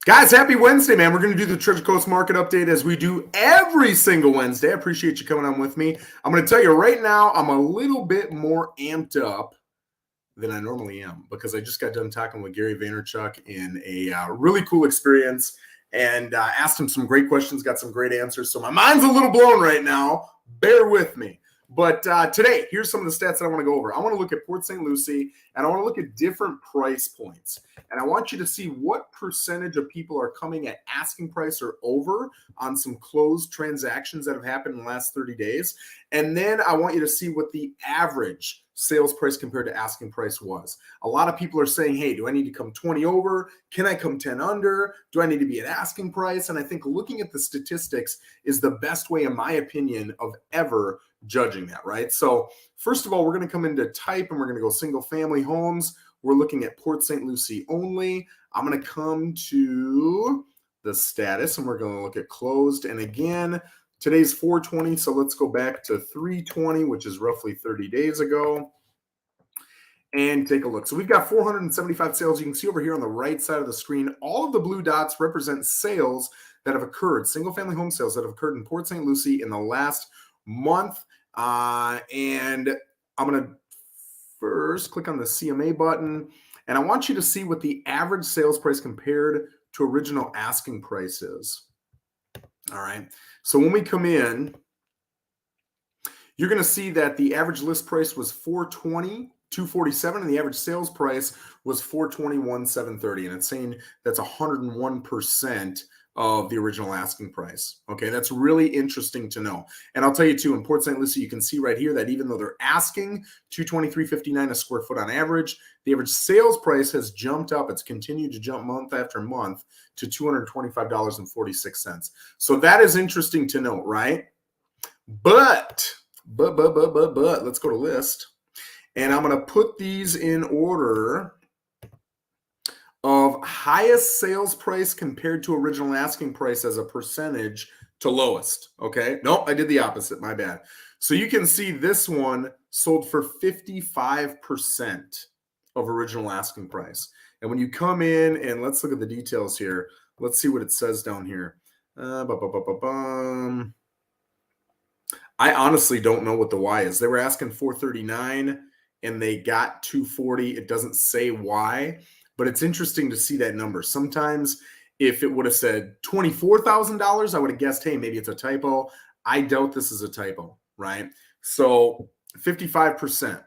Guys, happy Wednesday, man. We're going to do the Treasure Coast market update as we do every single Wednesday. I appreciate you coming on with me. I'm going to tell you right now, I'm a little bit more amped up than I normally am because I just got done talking with Gary Vaynerchuk in a really cool experience and asked him some great questions, got some great answers. So my mind's a little blown right now. Bear with me. But today, here's some of the stats that I want to go over. I want to look at Port St. Lucie, and I want to look at different price points. And I want you to see what percentage of people are coming at asking price or over on some closed transactions that have happened in the last 30 days. And then I want you to see what the average sales price compared to asking price was. A lot of people are saying, hey, do I need to come 20 over? Can I come 10 under? Do I need to be at asking price? And I think looking at the statistics is the best way, in my opinion, of ever judging that, right? So first of all, we're going to come into type and we're going to go single family homes. We're looking at Port St. Lucie only. I'm going to come to the status and we're going to look at closed. And again, today's 420, so let's go back to 320, which is roughly 30 days ago, and take a look. So we've got 475 sales. You can see over here on the right side of the screen, all of the blue dots represent sales that have occurred, single-family home sales that have occurred in Port St. Lucie in the last month. And I'm going to first click on the CMA button, and I want you to see what the average sales price compared to original asking price is. All right. So when we come in, you're going to see that the average list price was $420,247, and the average sales price was $421,730. And it's saying that's 101% of the original asking price. Okay, that's really interesting to know. And I'll tell you too, in Port St. Lucie, you can see right here that even though they're asking $223.59 a square foot on average, the average sales price has jumped up. It's continued to jump month after month to $225.46. So that is interesting to note, right? But let's go to list. And I'm going to put these in order of highest sales price compared to original asking price as a percentage to lowest. Okay. Nope, I did the opposite. My bad. So you can see this one sold for 55% of original asking price. And when you come in and let's look at the details here, let's see what it says down here. I honestly don't know what the why is. They were asking 439 and they got 240. It doesn't say why. But it's interesting to see that number. Sometimes if it would have said $24,000, I would have guessed, hey, maybe it's a typo. I doubt this is a typo, right? So 55%.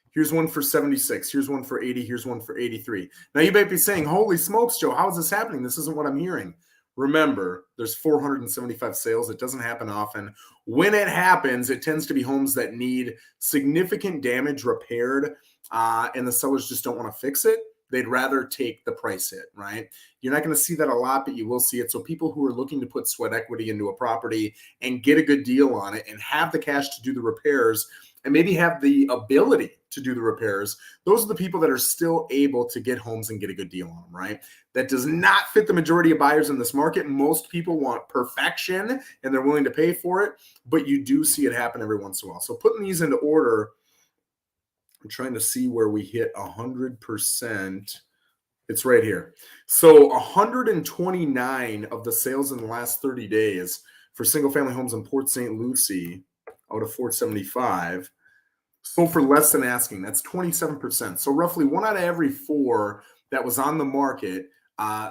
Here's one for 76. Here's one for 80. Here's one for 83. Now you might be saying, holy smokes, Joe, how is this happening? This isn't what I'm hearing. Remember, there's 475 sales. It doesn't happen often. When it happens, it tends to be homes that need significant damage repaired, and the sellers just don't want to fix it. They'd rather take the price hit, right? You're not going to see that a lot, but you will see it. So people who are looking to put sweat equity into a property and get a good deal on it and have the cash to do the repairs and maybe have the ability to do the repairs, those are the people that are still able to get homes and get a good deal on them, right? That does not fit the majority of buyers in this market. Most people want perfection and they're willing to pay for it, but you do see it happen every once in a while. So putting these into order, I'm trying to see where we hit 100%. It's right here. So 129 of the sales in the last 30 days for single-family homes in Port St. Lucie out of 475 sold for less than asking. That's 27%. So roughly 1 out of every 4 that was on the market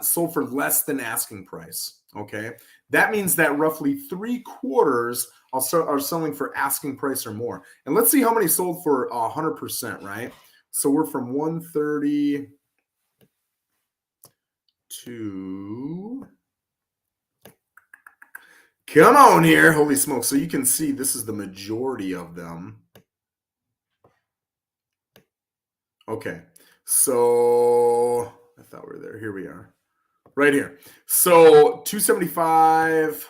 sold for less than asking price. Okay, that means that roughly 3/4 are selling for asking price or more. And let's see how many sold for 100%, right? So we're from 130 to, come on here, holy smoke. So you can see this is the majority of them. Okay, so I thought we were there. Here we are. Right here. So 275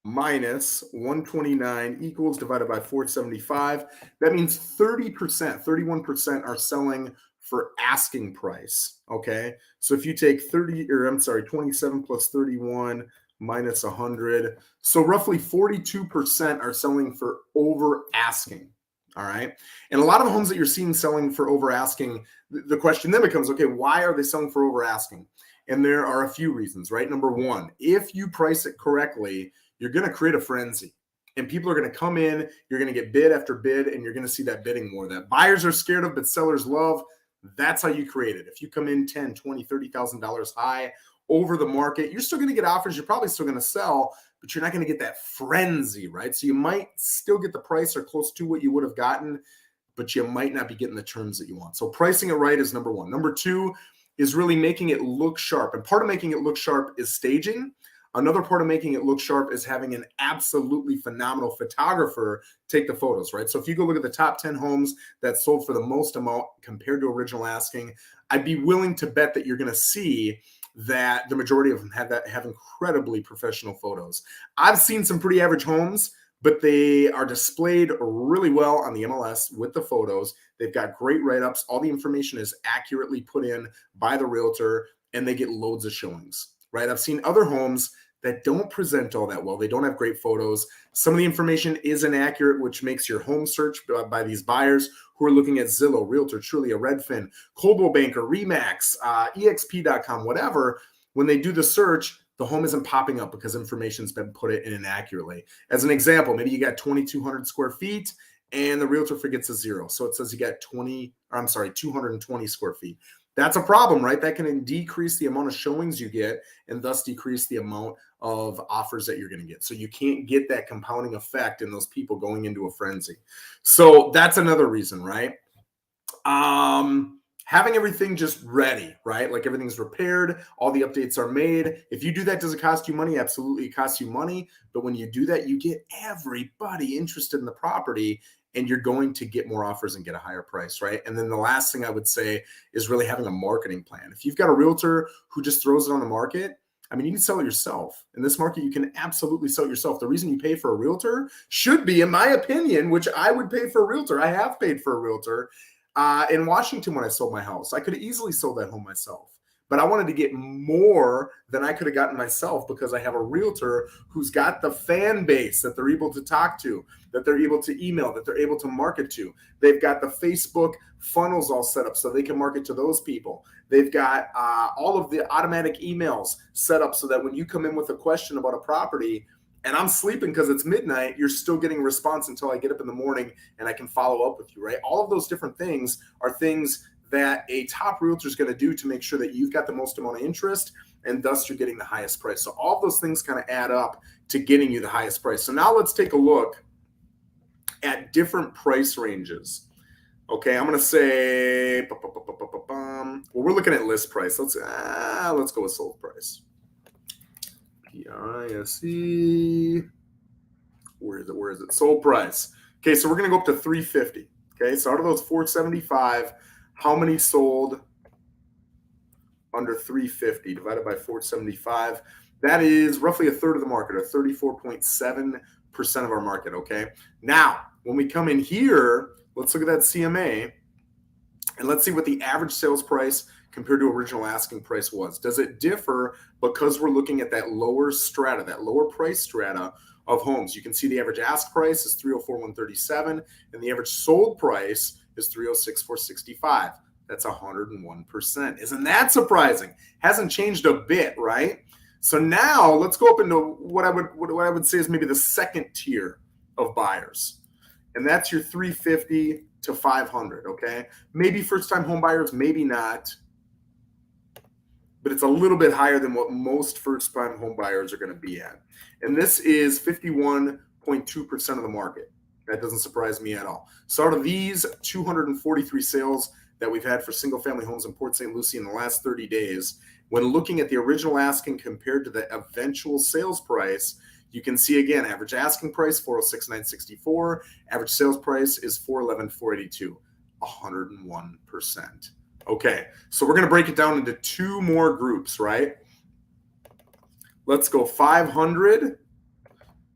minus 129 equals divided by 475. That means 30%, 31% are selling for asking price. Okay. So if you take 27 plus 31 minus 100. So roughly 42% are selling for over asking. All right. And a lot of homes that you're seeing selling for over asking, the question then becomes, okay, why are they selling for over asking? And there are a few reasons, right? Number one, if you price it correctly, you're going to create a frenzy. And people are going to come in, you're going to get bid after bid, and you're going to see that bidding war that buyers are scared of, but sellers love. That's how you create it. If you come in $10,000, $20,000, $30,000 high over the market, you're still going to get offers. You're probably still going to sell, but you're not going to get that frenzy, right? So you might still get the price or close to what you would have gotten, but you might not be getting the terms that you want. So pricing it right is number one. Number two is really making it look sharp. And part of making it look sharp is staging. Another part of making it look sharp is having an absolutely phenomenal photographer take the photos, right? So if you go look at the top 10 homes that sold for the most amount compared to original asking, I'd be willing to bet that you're going to see that the majority of them have incredibly professional photos. I've seen some pretty average homes, but they are displayed really well on the MLS with the photos. They've got great write-ups. All the information is accurately put in by the realtor, and they get loads of showings, right? I've seen other homes that don't present all that well. They don't have great photos. Some of the information is inaccurate, which makes your home search by these buyers who are looking at Zillow, Realtor, Trulia, Redfin, Coldwell Banker, Remax, exp.com, whatever. When they do the search, the home isn't popping up because information's been put in inaccurately. As an example, maybe you got 2,200 square feet and the realtor forgets a zero. So it says you got 220 square feet. That's a problem, right? That can decrease the amount of showings you get and thus decrease the amount of offers that you're going to get. So you can't get that compounding effect in those people going into a frenzy. So that's another reason, right? Having everything just ready, right? Like everything's repaired, all the updates are made. If you do that, does it cost you money? Absolutely, it costs you money. But when you do that, you get everybody interested in the property and you're going to get more offers and get a higher price, right? And then the last thing I would say is really having a marketing plan. If you've got a realtor who just throws it on the market, I mean, you can sell it yourself. In this market, you can absolutely sell it yourself. The reason you pay for a realtor should be, in my opinion, which I would pay for a realtor. I have paid for a realtor. In Washington, when I sold my house, I could have easily sold that home myself. But I wanted to get more than I could have gotten myself because I have a realtor who's got the fan base that they're able to talk to, that they're able to email, that they're able to market to. They've got the Facebook funnels all set up so they can market to those people. They've got all of the automatic emails set up so that when you come in with a question about a property, and I'm sleeping because it's midnight, you're still getting a response until I get up in the morning and I can follow up with you, right? All of those different things are things that a top realtor is going to do to make sure that you've got the most amount of interest and thus you're getting the highest price. So all of those things kind of add up to getting you the highest price. So now let's take a look at different price ranges. Okay, I'm going to say, well, we're looking at list price. Let's go with sold price. PRISE. Where is it? Sold price. Okay, so we're going to go up to 350. Okay, so out of those 475, how many sold under 350 divided by 475? That is roughly a third of the market, or 34.7% of our market. Okay, now when we come in here, let's look at that CMA and let's see what the average sales price compared to original asking price was. Does it differ because we're looking at that lower strata, that lower price strata of homes? You can see the average ask price is 304,137 and the average sold price is 306,465. That's 101%. Isn't that surprising? Hasn't changed a bit, right? So now let's go up into what I would say is maybe the second tier of buyers. And that's your 350 to 500, okay? Maybe first-time home buyers, maybe not. But it's a little bit higher than what most first-time home buyers are going to be at. And this is 51.2% of the market. That doesn't surprise me at all. So out of these 243 sales that we've had for single-family homes in Port St. Lucie in the last 30 days, when looking at the original asking compared to the eventual sales price, you can see again, average asking price, 406,964. Average sales price is 411,482, 101%. Okay, so we're going to break it down into two more groups, right? Let's go 500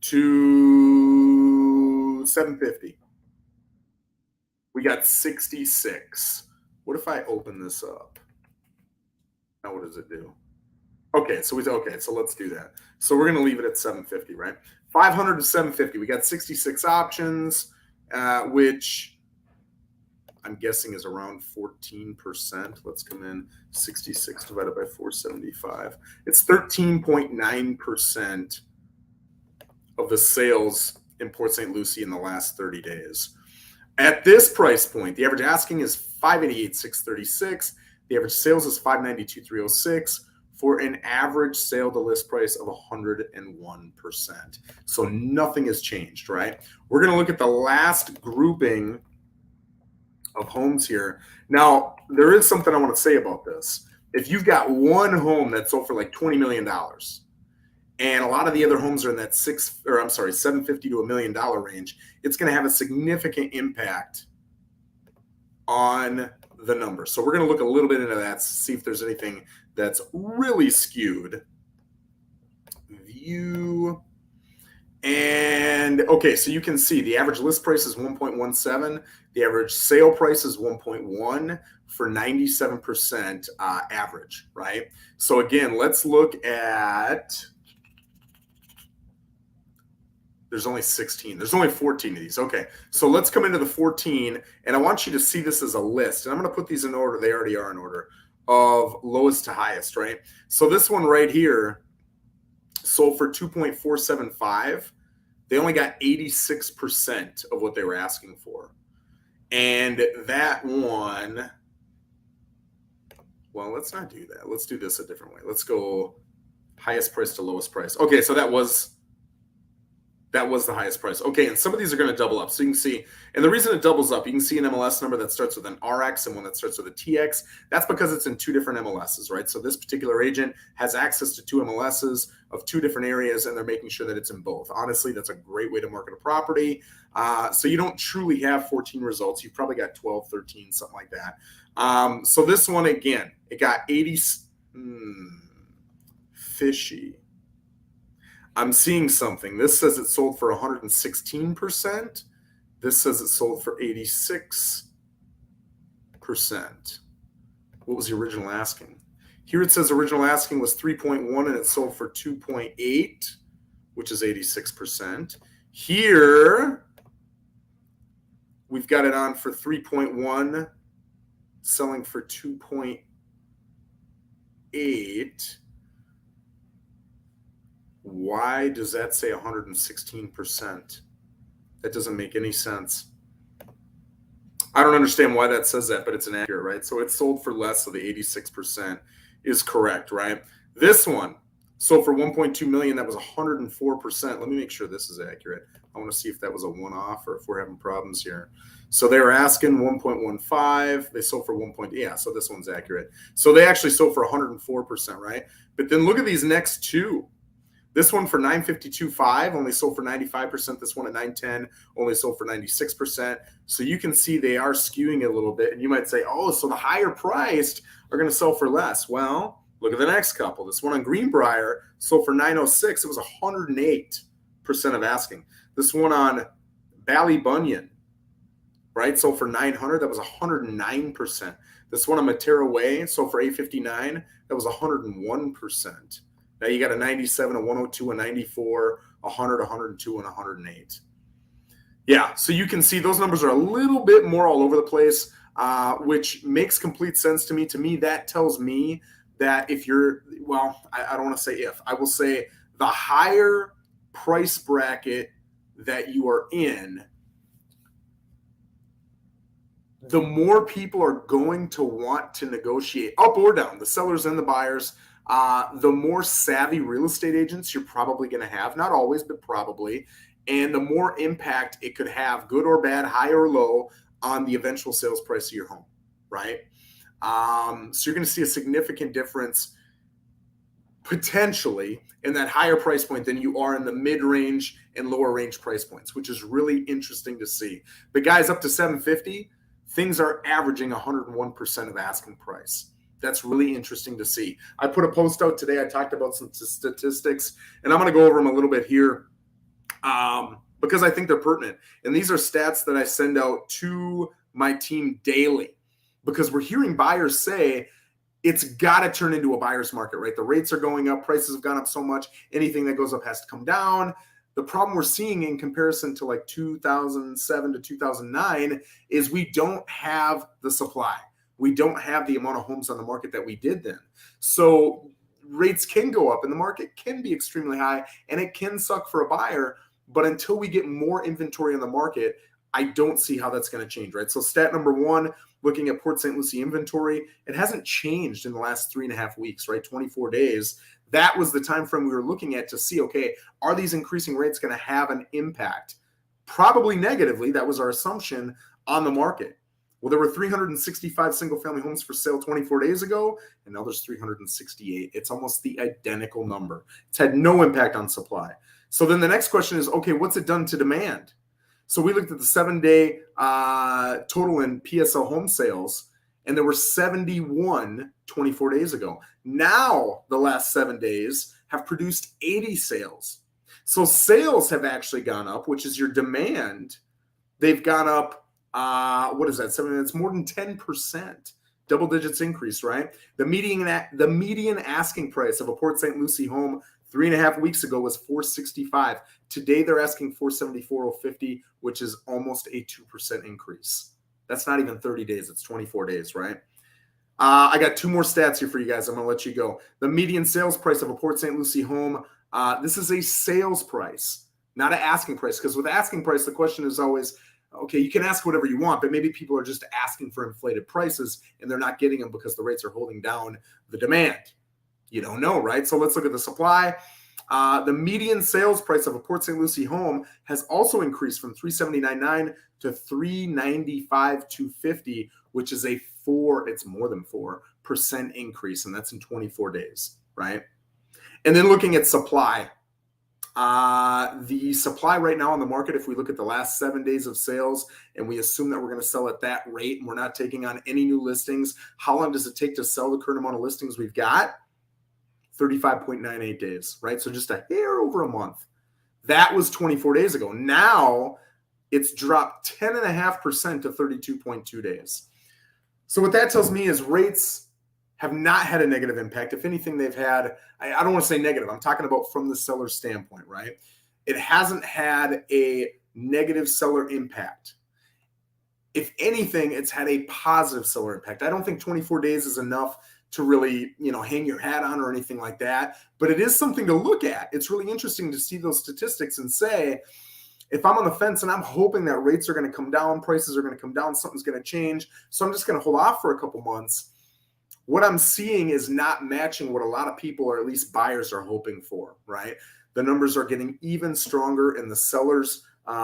to 750. We got 66. What if I open this up? Now what does it do? Okay, so let's do that. So we're going to leave it at 750, right? 500 to 750. We got 66 options, which I'm guessing is around 14%. Let's come in 66 divided by 475. It's 13.9% of the sales in Port St. Lucie in the last 30 days. At this price point, the average asking is $588,636. The average sales is $592,306 for an average sale to list price of 101%. So nothing has changed, right? We're going to look at the last grouping of homes here. Now, there is something I want to say about this. If you've got one home that sold for like $20 million, and a lot of the other homes are in that $750 to $1 million range, it's going to have a significant impact on the number. So we're going to look a little bit into that, see if there's anything that's really skewed. View. And okay, so you can see the average list price is 1.17. The average sale price is 1.1 for 97% average, right? So again, let's look at, there's only 16. There's only 14 of these. Okay, so let's come into the 14, and I want you to see this as a list. And I'm going to put these in order. They already are in order of lowest to highest, right? So this one right here sold for 2.475. They only got 86% of what they were asking for. And that one, well, let's not do that. Let's do this a different way. Let's go highest price to lowest price. Okay, so that was the highest price. Okay, and some of these are going to double up. So you can see, and the reason it doubles up, you can see an MLS number that starts with an RX and one that starts with a TX. That's because it's in two different MLSs, right? So this particular agent has access to two MLSs of two different areas, and they're making sure that it's in both. Honestly, that's a great way to market a property. So you don't truly have 14 results. You've probably got 12, 13, something like that. So this one, again, it got 80, fishy. I'm seeing something. This says it sold for 116%. This says it sold for 86%. What was the original asking? Here it says original asking was 3.1 and it sold for 2.8, which is 86%. Here, we've got it on for 3.1, selling for 2.8. Why does that say 116%? That doesn't make any sense. I don't understand why that says that, but it's inaccurate, right? So it sold for less, so the 86% is correct, right? This one sold for 1.2 million. That was 104%. Let me make sure this is accurate. I want to see if that was a one-off or if we're having problems here. So they were asking 1.15. They sold for 1. Yeah, so this one's accurate. So they actually sold for 104%, right? But then look at these next two. This one for 952.5 only sold for 95%. This one at 910 only sold for 96%. So you can see they are skewing a little bit. And you might say, oh, so the higher priced are going to sell for less. Well, look at the next couple. This one on Greenbrier sold for 906. It was 108% of asking. This one on Ballybunion, right, sold for 900. That was 109%. This one on Matera Way sold for 859. That was 101%. Now you got a 97, a 102, a 94, 100, 102, and 108. Yeah, so you can see those numbers are a little bit more all over the place, which makes complete sense to me. To me, that tells me that if you're, well, I don't want to say if. I will say the higher price bracket that you are in, the more people are going to want to negotiate up or down, the sellers and the buyers. The more savvy real estate agents you're probably going to have, not always, but probably, and the more impact it could have, good or bad, high or low, on the eventual sales price of your home, right? So you're going to see a significant difference potentially in that higher price point than you are in the mid-range and lower range price points, which is really interesting to see. But guys, up to 750, things are averaging 101% of asking price. That's really interesting to see. I put a post out today. I talked about some statistics, and I'm going to go over them a little bit here because I think they're pertinent. And these are stats that I send out to my team daily because we're hearing buyers say it's got to turn into a buyer's market, right? The rates are going up. Prices have gone up so much. Anything that goes up has to come down. The problem we're seeing in comparison to like 2007 to 2009 is we don't have the supply. We don't have the amount of homes on the market that we did then. So rates can go up and the market can be extremely high and it can suck for a buyer. But until we get more inventory on the market, I don't see how that's going to change, right? So stat number one, looking at Port St. Lucie inventory, it hasn't changed in the last 3.5 weeks, right? 24 days. That was the time frame we were looking at to see, okay, are these increasing rates going to have an impact? Probably negatively. That was our assumption on the market. Well, there were 365 single-family homes for sale 24 days ago, and now there's 368. It's almost the identical number. It's had no impact on supply. So then the next question is, okay, what's it done to demand? So we looked at the 7-day total in PSL home sales, and there were 71 24 days ago. Now, the last 7 days have produced 80 sales. So sales have actually gone up, which is your demand. They've gone up, what is that? It's more than 10%. Double digits increase, right? The median asking price of a Port St. Lucie home 3.5 weeks ago was $465. Today they're asking $474.50, which is almost a 2% increase. That's not even 30 days. It's 24 days, right? I got 2 more stats here for you guys. I'm going to let you go. The median sales price of a Port St. Lucie home, this is a sales price, not an asking price. Because with asking price, the question is always, okay, you can ask whatever you want, but maybe people are just asking for inflated prices and they're not getting them because the rates are holding down the demand. You don't know, right? So let's look at the supply. The median sales price of a Port St. Lucie home has also increased from $379,900 to $395,250, which is it's more than 4% increase, and that's in 24 days, right? And then looking at supply, the supply right now on the market, if we look at the last 7 days of sales and we assume that we're going to sell at that rate and we're not taking on any new listings, how long does it take to sell the current amount of listings we've got? 35.98 days, right? So just a hair over a month. That was 24 days ago. Now it's dropped 10.5% to 32.2 days. So what that tells me is rates have not had a negative impact. If anything, they've had, I don't want to say negative, I'm talking about from the seller's standpoint, right? It hasn't had a negative seller impact. If anything, it's had a positive seller impact. I don't think 24 days is enough to really, hang your hat on or anything like that. But it is something to look at. It's really interesting to see those statistics and say, if I'm on the fence and I'm hoping that rates are going to come down, prices are going to come down, something's going to change, so I'm just going to hold off for a couple months, what I'm seeing is not matching what a lot of people, or at least buyers, are hoping for, right? The numbers are getting even stronger in the seller's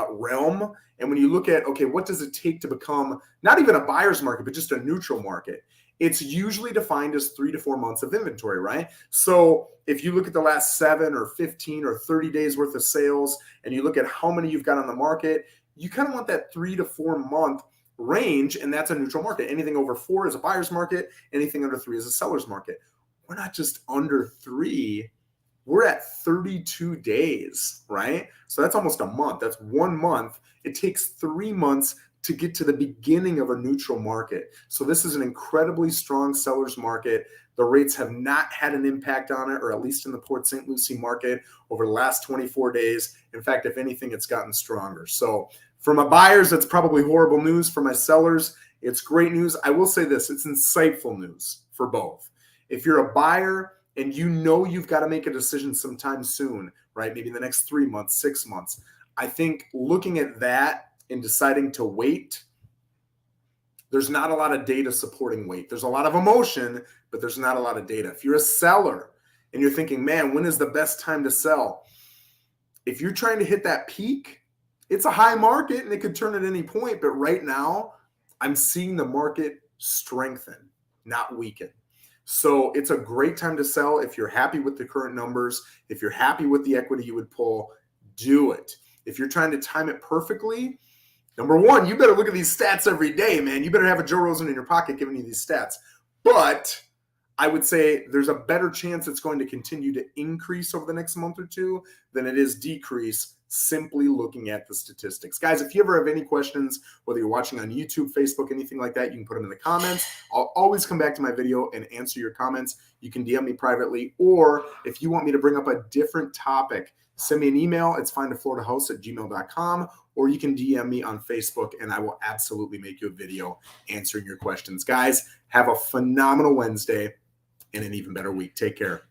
realm. And when you look at, okay, what does it take to become not even a buyer's market, but just a neutral market? It's usually defined as 3 to 4 months of inventory, right? So if you look at the last 7 or 15 or 30 days worth of sales, and you look at how many you've got on the market, you kind of want that 3 to 4 month range, and that's a neutral market. Anything over 4 is a buyer's market. Anything under 3 is a seller's market. We're not just under 3. We're at 32 days, right? So that's almost a month. That's 1 month. It takes 3 months to get to the beginning of a neutral market. So this is an incredibly strong seller's market. The rates have not had an impact on it, or at least in the Port St. Lucie market over the last 24 days. In fact, if anything, it's gotten stronger. So for my buyers, that's probably horrible news. For my sellers, it's great news. I will say this, it's insightful news for both. If you're a buyer and you've got to make a decision sometime soon, right? Maybe the next 3 months, 6 months. I think looking at that and deciding to wait, there's not a lot of data supporting wait. There's a lot of emotion, but there's not a lot of data. If you're a seller and you're thinking, man, when is the best time to sell? If you're trying to hit that peak, it's a high market and it could turn at any point. But right now, I'm seeing the market strengthen, not weaken. So it's a great time to sell. If you're happy with the current numbers, if you're happy with the equity you would pull, do it. If you're trying to time it perfectly, number one, you better look at these stats every day, man. You better have a Joe Rosen in your pocket giving you these stats. But I would say there's a better chance it's going to continue to increase over the next month or two than it is decrease, simply looking at the statistics. Guys, if you ever have any questions, whether you're watching on YouTube, Facebook, anything like that, you can put them in the comments. I'll always come back to my video and answer your comments. You can DM me privately, or if you want me to bring up a different topic, send me an email. It's findafloridahouse@gmail.com, or you can DM me on Facebook, and I will absolutely make you a video answering your questions. Guys, have a phenomenal Wednesday and an even better week. Take care.